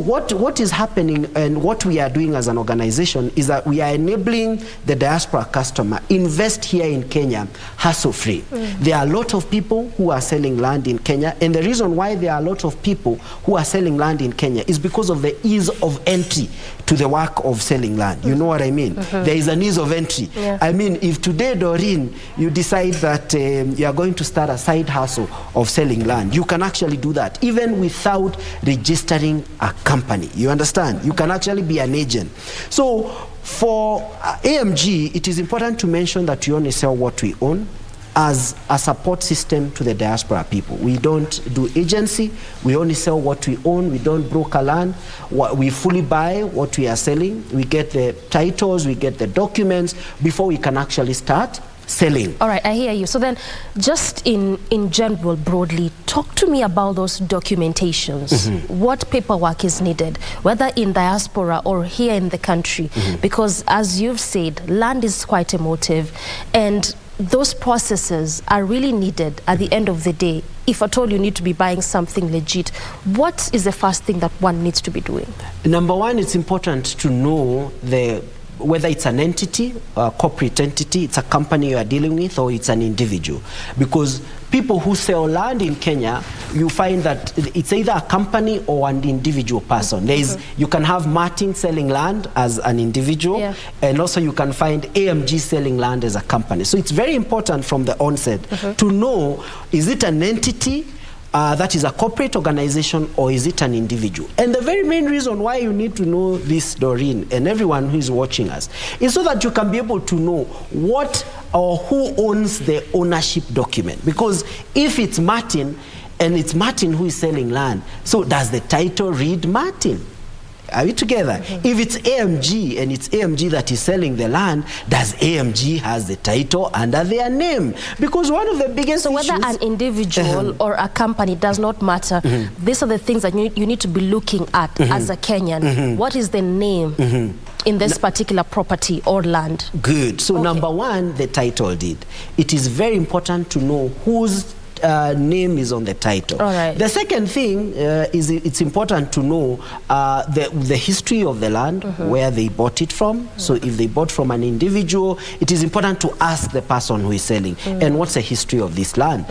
What is happening and what we are doing as an organization is that we are enabling the diaspora customer invest here in Kenya hassle-free. There are a lot of people who are selling land in Kenya, and the reason why there are a lot of people who are selling land in Kenya is because of the ease of entry to the work of selling land. You know what I mean? There is an ease of entry. I mean, if today, Doreen, you decide that you are going to start a side hustle of selling land, you can actually do that even without registering a company. You understand? You can actually be an agent. So for AMG, it is important to mention that we only sell what we own as a support system to the diaspora people. We don't do agency. We only sell what we own. We don't broker land. We fully buy what we are selling. We get the titles, we get the documents before we can actually start selling. All right, I hear you. So then, just in general, broadly, talk to me about those documentations. What paperwork is needed, whether in diaspora or here in the country? Because as you've said, land is quite emotive, and those processes are really needed at the end of the day. If at all you need to be buying something legit, what is the first thing that one needs to be doing? Number one, it's important to know whether it's an entity, a corporate entity, it's a company you are dealing with, or it's an individual. Because people who sell land in Kenya, you find that it's either a company or an individual person. You can have Martin selling land as an individual, and also you can find AMG selling land as a company. So it's very important from the onset to know, is it an entity that is a corporate organization, or is it an individual? And the very main reason why you need to know this, Doreen, and everyone who is watching us, is so that you can be able to know what or who owns the ownership document. Because if it's Martin, and it's Martin who is selling land, so does the title read Martin? Are we together? If it's AMG and it's AMG that is selling the land, does AMG has the title under their name? Because one of the biggest issues... So whether an individual or a company does not matter, these are the things that you need to be looking at as a Kenyan. What is the name in this particular property or land? Good. So number one, the title deed. It is very important to know whose name is on the title. The second thing is it's important to know the history of the land, where they bought it from. So if they bought from an individual, it is important to ask the person who is selling, and what's the history of this land.